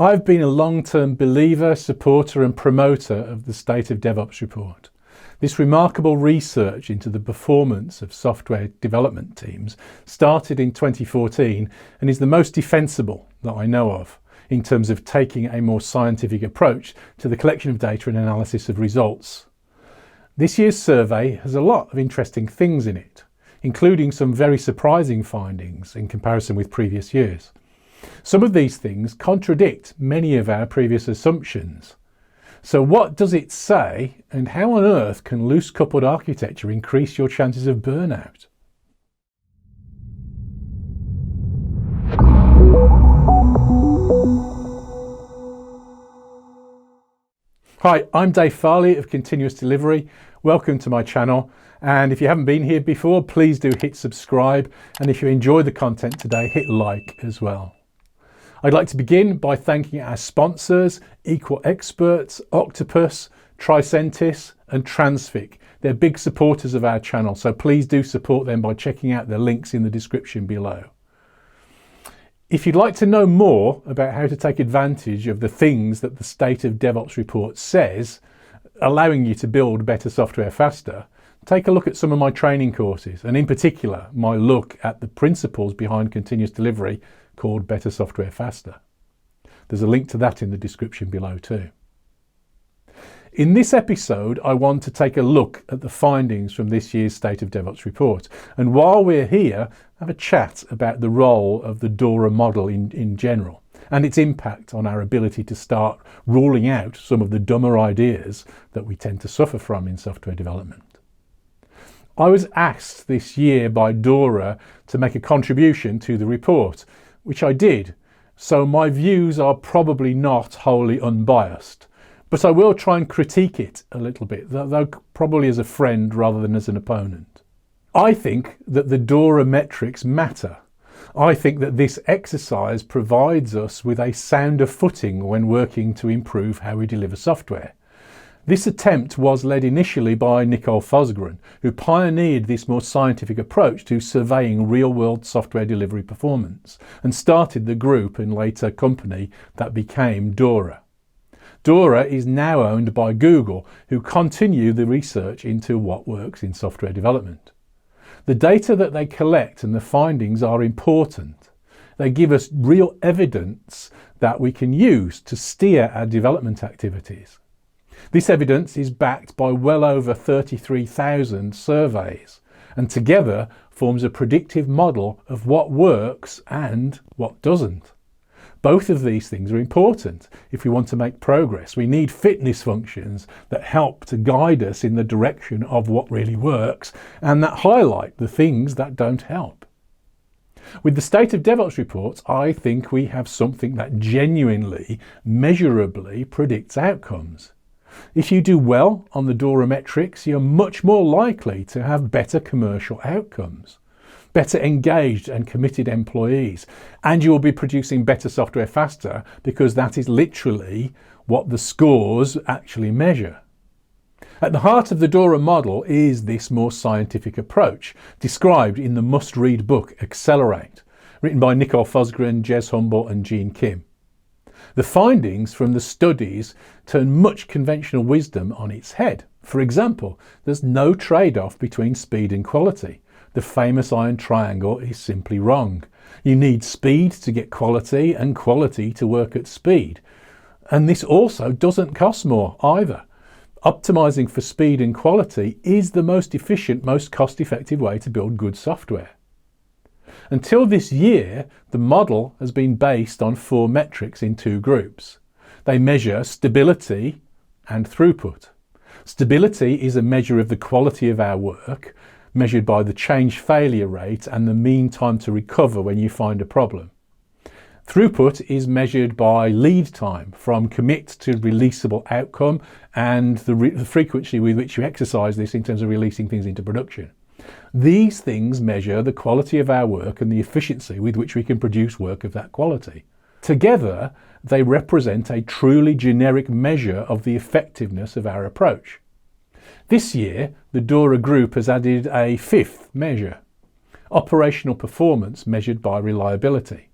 I've been a long-term believer, supporter and promoter of the State of DevOps Report. This remarkable research into the performance of software development teams started in 2014 and is the most defensible that I know of in terms of taking a more scientific approach to the collection of data and analysis of results. This year's survey has a lot of interesting things in it, including some very surprising findings in comparison with previous years. Some of these things contradict many of our previous assumptions. So what does it say, and how on earth can loose coupled architecture increase your chances of burnout? Hi, I'm Dave Farley of Continuous Delivery. Welcome to my channel, and if you haven't been here before, please do hit subscribe, and if you enjoy the content today, hit like as well. I'd like to begin by thanking our sponsors, Equal Experts, Octopus, Tricentis and Transfic. They're big supporters of our channel, so please do support them by checking out the links in the description below. If you'd like to know more about how to take advantage of the things that the State of DevOps Report says, allowing you to build better software faster, take a look at some of my training courses, and in particular, my look at the principles behind continuous delivery called Better Software Faster. There's a link to that in the description below too. In this episode, I want to take a look at the findings from this year's State of DevOps Report. And while we're here, have a chat about the role of the DORA model in general and its impact on our ability to start ruling out some of the dumber ideas that we tend to suffer from in software development. I was asked this year by DORA to make a contribution to the report, which I did, so my views are probably not wholly unbiased, but I will try and critique it a little bit, though probably as a friend rather than as an opponent. I think that the DORA metrics matter. I think that this exercise provides us with a sounder footing when working to improve how we deliver software. This attempt was led initially by Nicole Fosgren, who pioneered this more scientific approach to surveying real-world software delivery performance and started the group and later company that became DORA. DORA is now owned by Google, who continue the research into what works in software development. The data that they collect and the findings are important. They give us real evidence that we can use to steer our development activities. This evidence is backed by well over 33,000 surveys and together forms a predictive model of what works and what doesn't. Both of these things are important. If we want to make progress, we need fitness functions that help to guide us in the direction of what really works and that highlight the things that don't help. With the State of DevOps Report, I think we have something that genuinely, measurably predicts outcomes. If you do well on the DORA metrics, you're much more likely to have better commercial outcomes, better engaged and committed employees, and you will be producing better software faster because that is literally what the scores actually measure. At the heart of the DORA model is this more scientific approach, described in the must-read book Accelerate, written by Nicole Fosgren, Jez Humble and Gene Kim. The findings from the studies turn much conventional wisdom on its head. For example, there's no trade-off between speed and quality. The famous iron triangle is simply wrong. You need speed to get quality and quality to work at speed. And this also doesn't cost more either. Optimizing for speed and quality is the most efficient, most cost-effective way to build good software. Until this year, the model has been based on 4 metrics in 2 groups. They measure stability and throughput. Stability is a measure of the quality of our work, measured by the change failure rate and the mean time to recover when you find a problem. Throughput is measured by lead time from commit to releasable outcome and the frequency with which you exercise this in terms of releasing things into production. These things measure the quality of our work and the efficiency with which we can produce work of that quality. Together, they represent a truly generic measure of the effectiveness of our approach. This year, the DORA group has added a 5th measure, operational performance measured by reliability.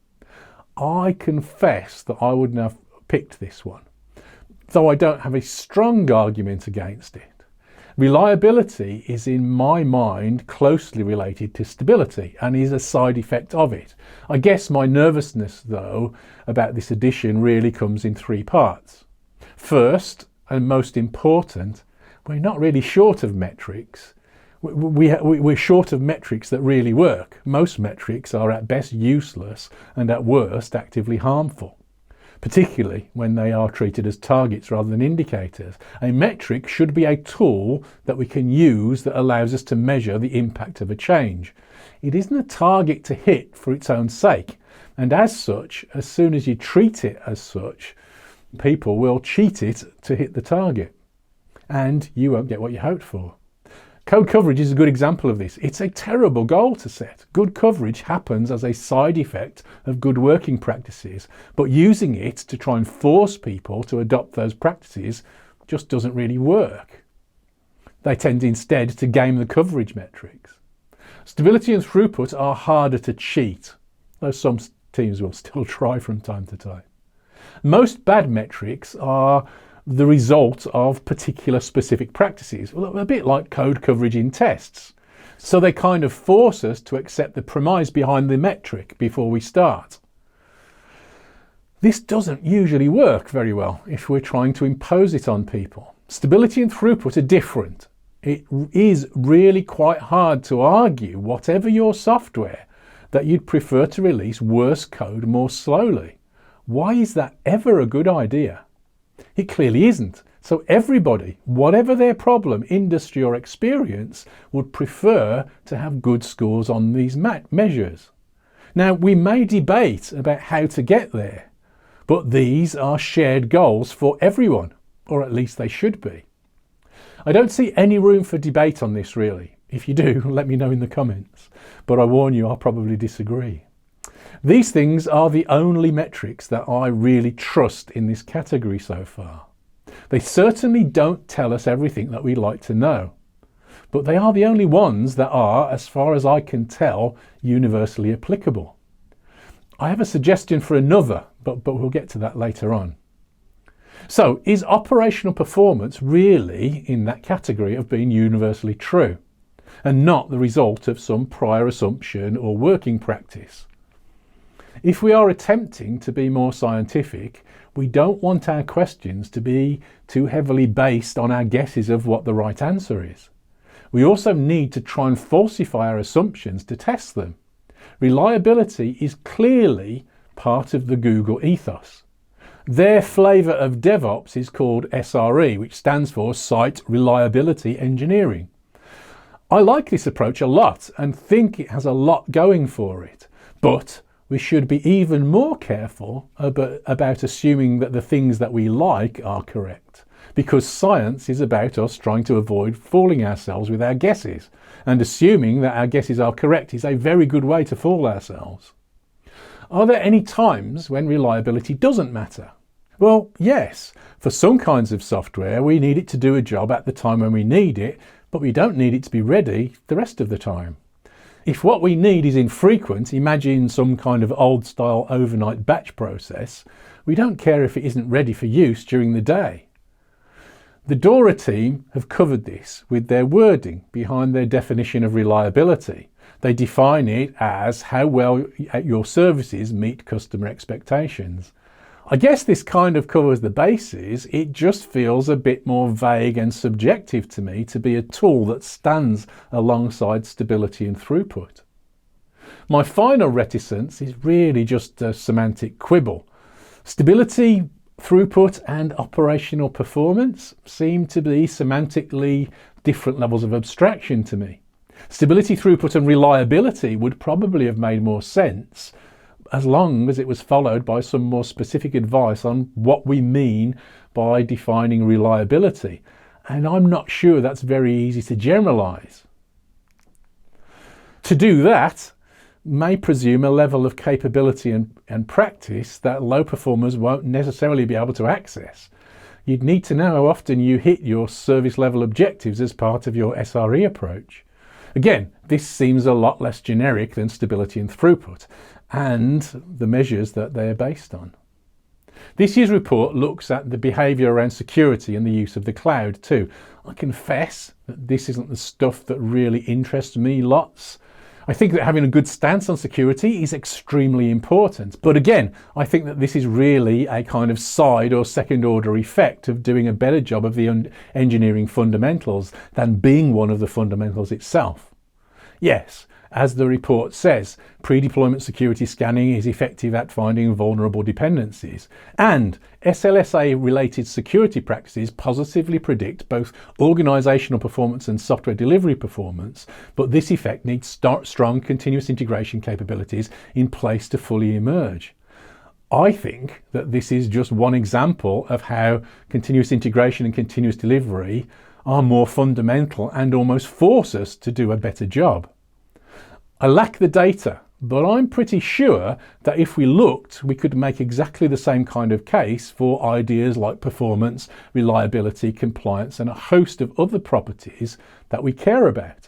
I confess that I would have picked this one, though I don't have a strong argument against it. Reliability is, in my mind, closely related to stability and is a side effect of it. I guess my nervousness, though, about this edition really comes in three parts. First, and most important, we're not really short of metrics. We're short of metrics that really work. Most metrics are at best useless and at worst actively harmful, particularly when they are treated as targets rather than indicators. A metric should be a tool that we can use that allows us to measure the impact of a change. It isn't a target to hit for its own sake, and as such, as soon as you treat it as such, people will cheat it to hit the target, and you won't get what you hoped for. Code coverage is a good example of this. It's a terrible goal to set. Good coverage happens as a side effect of good working practices, but using it to try and force people to adopt those practices just doesn't really work. They tend instead to game the coverage metrics. Stability and throughput are harder to cheat, though some teams will still try from time to time. Most bad metrics are the result of particular specific practices, a bit like code coverage in tests. So they kind of force us to accept the premise behind the metric before we start. This doesn't usually work very well if we're trying to impose it on people. Stability and throughput are different. It is really quite hard to argue, whatever your software, that you'd prefer to release worse code more slowly. Why is that ever a good idea? It clearly isn't. So everybody, whatever their problem, industry or experience, would prefer to have good scores on these measures. Now, we may debate about how to get there, but these are shared goals for everyone, or at least they should be. I don't see any room for debate on this really. If you do, let me know in the comments, but I warn you, I'll probably disagree. These things are the only metrics that I really trust in this category so far. They certainly don't tell us everything that we'd like to know, but they are the only ones that are, as far as I can tell, universally applicable. I have a suggestion for another, but we'll get to that later on. So, is operational performance really in that category of being universally true, and not the result of some prior assumption or working practice? If we are attempting to be more scientific, we don't want our questions to be too heavily based on our guesses of what the right answer is. We also need to try and falsify our assumptions to test them. Reliability is clearly part of the Google ethos. Their flavour of DevOps is called SRE, which stands for Site Reliability Engineering. I like this approach a lot and think it has a lot going for it, but we should be even more careful about assuming that the things that we like are correct, because science is about us trying to avoid fooling ourselves with our guesses, and assuming that our guesses are correct is a very good way to fool ourselves. Are there any times when reliability doesn't matter? Well, yes. For some kinds of software, we need it to do a job at the time when we need it, but we don't need it to be ready the rest of the time. If what we need is infrequent, imagine some kind of old-style overnight batch process, we don't care if it isn't ready for use during the day. The DORA team have covered this with their wording behind their definition of reliability. They define it as how well your services meet customer expectations. I guess this kind of covers the bases. It just feels a bit more vague and subjective to me to be a tool that stands alongside stability and throughput. My final reticence is really just a semantic quibble. Stability, throughput and operational performance seem to be semantically different levels of abstraction to me. Stability, throughput and reliability would probably have made more sense as long as it was followed by some more specific advice on what we mean by defining reliability. And I'm not sure that's very easy to generalize. To do that may presume a level of capability and practice that low performers won't necessarily be able to access. You'd need to know how often you hit your service level objectives as part of your SRE approach. Again, this seems a lot less generic than stability and throughput, and the measures that they are based on. This year's report looks at the behaviour around security and the use of the cloud too. I confess that this isn't the stuff that really interests me lots. I think that having a good stance on security is extremely important. But again, I think that this is really a kind of side or second order effect of doing a better job of the engineering fundamentals than being one of the fundamentals itself. Yes, as the report says, pre-deployment security scanning is effective at finding vulnerable dependencies, and SLSA-related security practices positively predict both organisational performance and software delivery performance, but this effect needs strong continuous integration capabilities in place to fully emerge. I think that this is just one example of how continuous integration and continuous delivery are more fundamental and almost force us to do a better job. I lack the data, but I'm pretty sure that if we looked, we could make exactly the same kind of case for ideas like performance, reliability, compliance, and a host of other properties that we care about.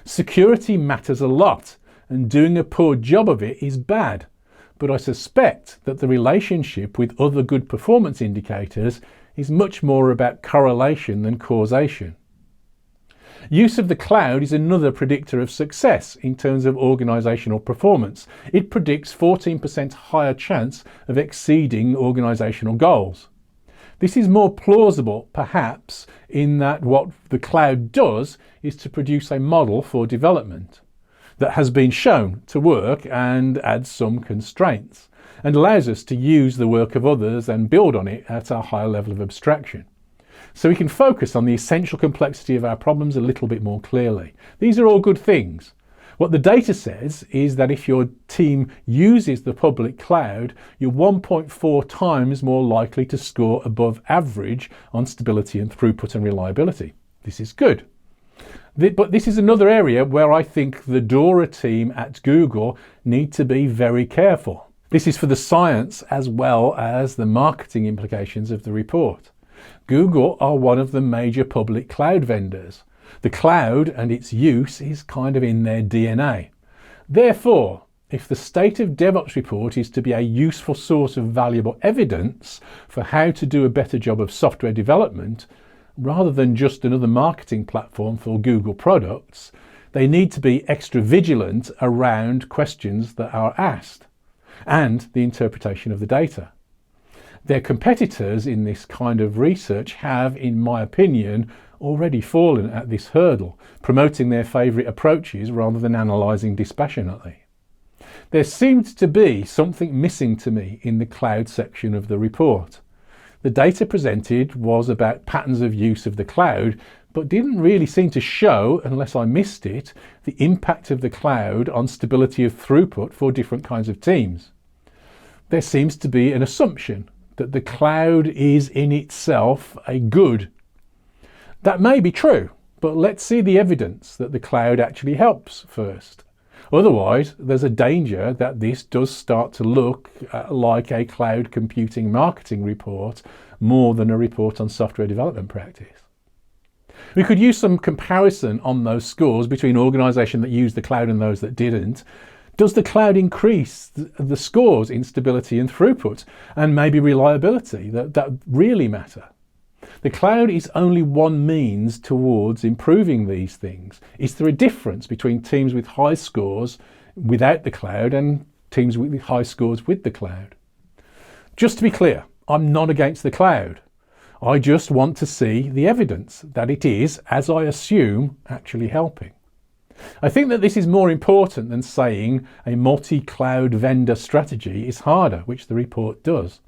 Security matters a lot, and doing a poor job of it is bad, but I suspect that the relationship with other good performance indicators is much more about correlation than causation. Use of the cloud is another predictor of success in terms of organisational performance. It predicts 14% higher chance of exceeding organisational goals. This is more plausible, perhaps, in that what the cloud does is to produce a model for development that has been shown to work and adds some constraints, and allows us to use the work of others and build on it at a higher level of abstraction. So we can focus on the essential complexity of our problems a little bit more clearly. These are all good things. What the data says is that if your team uses the public cloud, you're 1.4 times more likely to score above average on stability and throughput and reliability. This is good. But this is another area where I think the DORA team at Google need to be very careful. This is for the science as well as the marketing implications of the report. Google are one of the major public cloud vendors. The cloud and its use is kind of in their DNA. Therefore, if the State of DevOps report is to be a useful source of valuable evidence for how to do a better job of software development, rather than just another marketing platform for Google products, they need to be extra vigilant around questions that are asked and the interpretation of the data. Their competitors in this kind of research have, in my opinion, already fallen at this hurdle, promoting their favourite approaches rather than analysing dispassionately. There seemed to be something missing to me in the cloud section of the report. The data presented was about patterns of use of the cloud, but didn't really seem to show, unless I missed it, the impact of the cloud on stability of throughput for different kinds of teams. There seems to be an assumption that the cloud is in itself a good. That may be true, but let's see the evidence that the cloud actually helps first. Otherwise, there's a danger that this does start to look like a cloud computing marketing report more than a report on software development practice. We could use some comparison on those scores between organisations that used the cloud and those that didn't. Does the cloud increase the scores in stability and throughput and maybe reliability that really matter? The cloud is only one means towards improving these things. Is there a difference between teams with high scores without the cloud and teams with high scores with the cloud? Just to be clear, I'm not against the cloud. I just want to see the evidence that it is, as I assume, actually helping. I think that this is more important than saying a multi-cloud vendor strategy is harder, which the report does.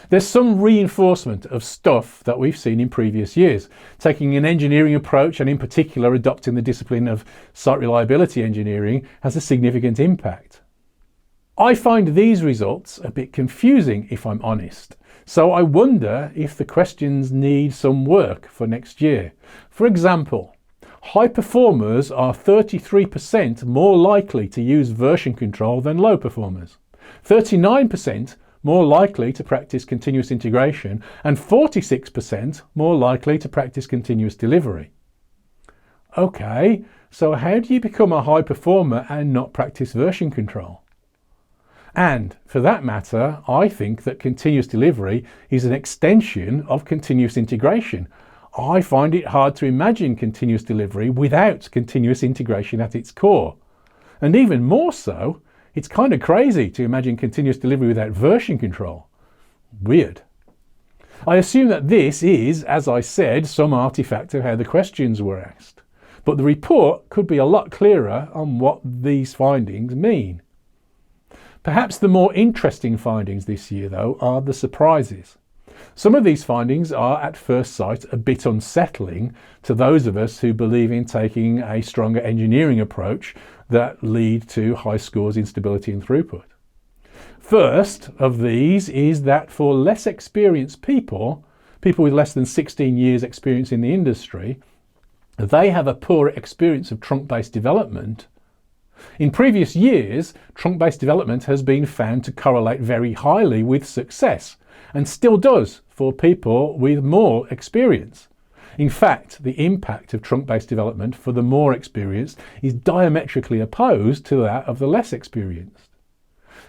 There's some reinforcement of stuff that we've seen in previous years. Taking an engineering approach, and in particular adopting the discipline of site reliability engineering, has a significant impact. I find these results a bit confusing, if I'm honest. So I wonder if the questions need some work for next year. For example, high performers are 33% more likely to use version control than low performers, 39% more likely to practice continuous integration, and 46% more likely to practice continuous delivery. Okay, so how do you become a high performer and not practice version control? And for that matter, I think that continuous delivery is an extension of continuous integration. I find it hard to imagine continuous delivery without continuous integration at its core. And even more so, it's kind of crazy to imagine continuous delivery without version control. Weird. I assume that this is, as I said, some artifact of how the questions were asked. But the report could be a lot clearer on what these findings mean. Perhaps the more interesting findings this year, though, are the surprises. Some of these findings are, at first sight, a bit unsettling to those of us who believe in taking a stronger engineering approach that lead to high scores in stability and throughput. First of these is that for less experienced people with less than 16 years experience in the industry, they have a poorer experience of trunk-based development. In previous years, trunk-based development has been found to correlate very highly with success, and still does for people with more experience. In fact, the impact of trunk-based development for the more experienced is diametrically opposed to that of the less experienced.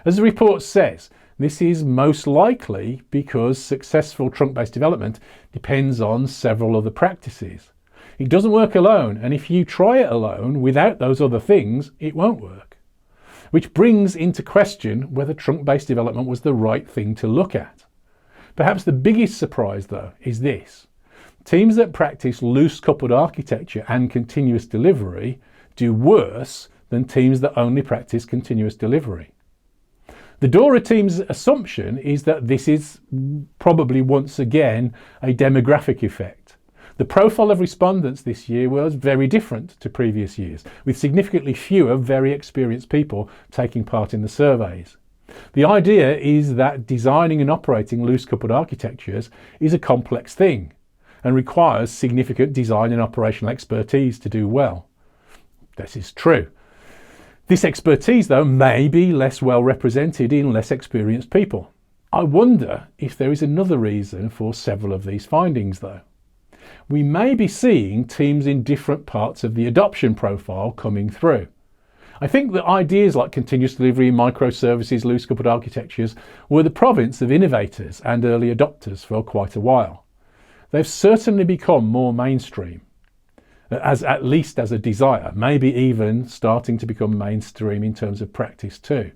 As the report says, this is most likely because successful trunk-based development depends on several other practices. It doesn't work alone, and if you try it alone without those other things, it won't work. Which brings into question whether trunk-based development was the right thing to look at. Perhaps the biggest surprise, though, is this. Teams that practice loose coupled architecture and continuous delivery do worse than teams that only practice continuous delivery. The DORA team's assumption is that this is probably once again a demographic effect. The profile of respondents this year was very different to previous years, with significantly fewer very experienced people taking part in the surveys. The idea is that designing and operating loose coupled architectures is a complex thing and requires significant design and operational expertise to do well. This is true. This expertise, though, may be less well represented in less experienced people. I wonder if there is another reason for several of these findings, though. We may be seeing teams in different parts of the adoption profile coming through. I think that ideas like continuous delivery, microservices, loose coupled architectures were the province of innovators and early adopters for quite a while. They've certainly become more mainstream, at least as a desire, maybe even starting to become mainstream in terms of practice too.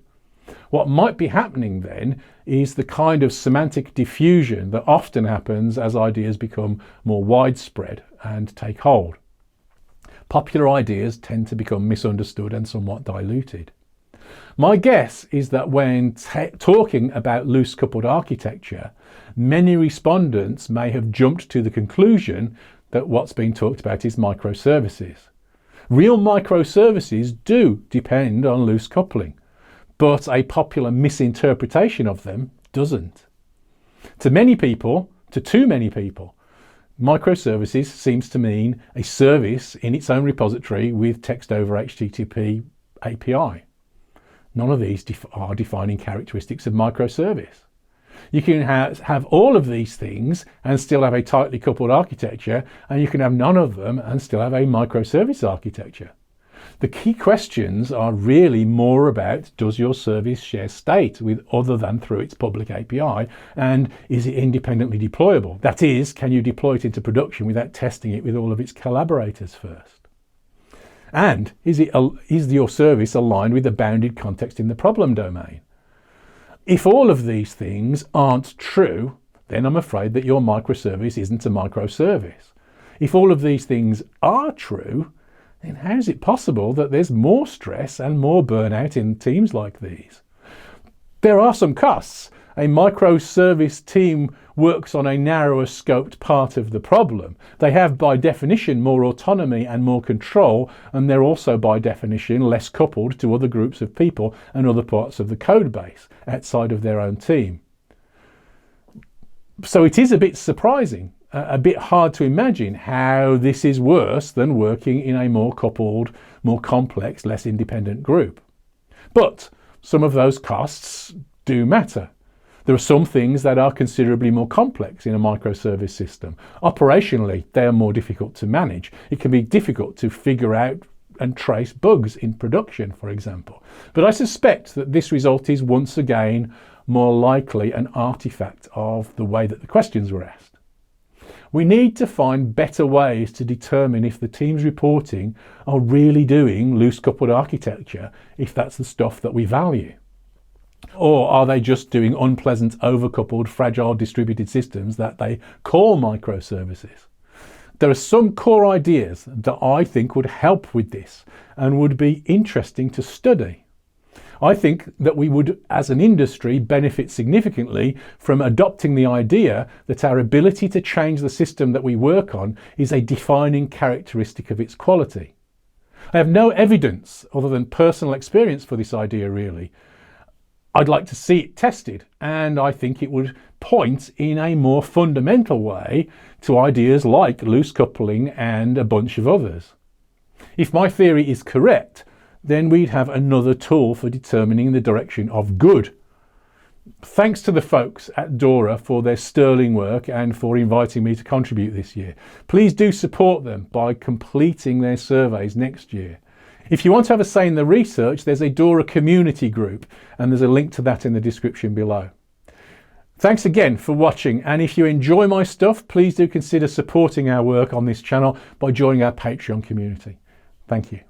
What might be happening then is the kind of semantic diffusion that often happens as ideas become more widespread and take hold. Popular ideas tend to become misunderstood and somewhat diluted. My guess is that when talking about loose coupled architecture, many respondents may have jumped to the conclusion that what's being talked about is microservices. Real microservices do depend on loose coupling, but a popular misinterpretation of them doesn't. To many people, to too many people, microservices seems to mean a service in its own repository with text over HTTP API. None of these are defining characteristics of microservice. You can have all of these things and still have a tightly coupled architecture, and you can have none of them and still have a microservice architecture. The key questions are really more about, does your service share state with other than through its public API, and is it independently deployable? That is, can you deploy it into production without testing it with all of its collaborators first? And is your service aligned with the bounded context in the problem domain? If all of these things aren't true, then I'm afraid that your microservice isn't a microservice. If all of these things are true, then how is it possible that there's more stress and more burnout in teams like these? There are some costs. A microservice team works on a narrower scoped part of the problem. They have by definition more autonomy and more control, and they're also by definition less coupled to other groups of people and other parts of the code base outside of their own team. So it is a bit surprising, a bit hard to imagine how this is worse than working in a more coupled, more complex, less independent group. But some of those costs do matter. There are some things that are considerably more complex in a microservice system. Operationally, they are more difficult to manage. It can be difficult to figure out and trace bugs in production, for example. But I suspect that this result is once again more likely an artifact of the way that the questions were asked. We need to find better ways to determine if the teams reporting are really doing loose coupled architecture, if that's the stuff that we value. Or are they just doing unpleasant overcoupled fragile distributed systems that they call microservices? There are some core ideas that I think would help with this and would be interesting to study. I think that we would, as an industry, benefit significantly from adopting the idea that our ability to change the system that we work on is a defining characteristic of its quality. I have no evidence other than personal experience for this idea, really. I'd like to see it tested, and I think it would point in a more fundamental way to ideas like loose coupling and a bunch of others. If my theory is correct, then we'd have another tool for determining the direction of good. Thanks to the folks at DORA for their sterling work and for inviting me to contribute this year. Please do support them by completing their surveys next year. If you want to have a say in the research, there's a DORA community group, and there's a link to that in the description below. Thanks again for watching, and if you enjoy my stuff, please do consider supporting our work on this channel by joining our Patreon community. Thank you.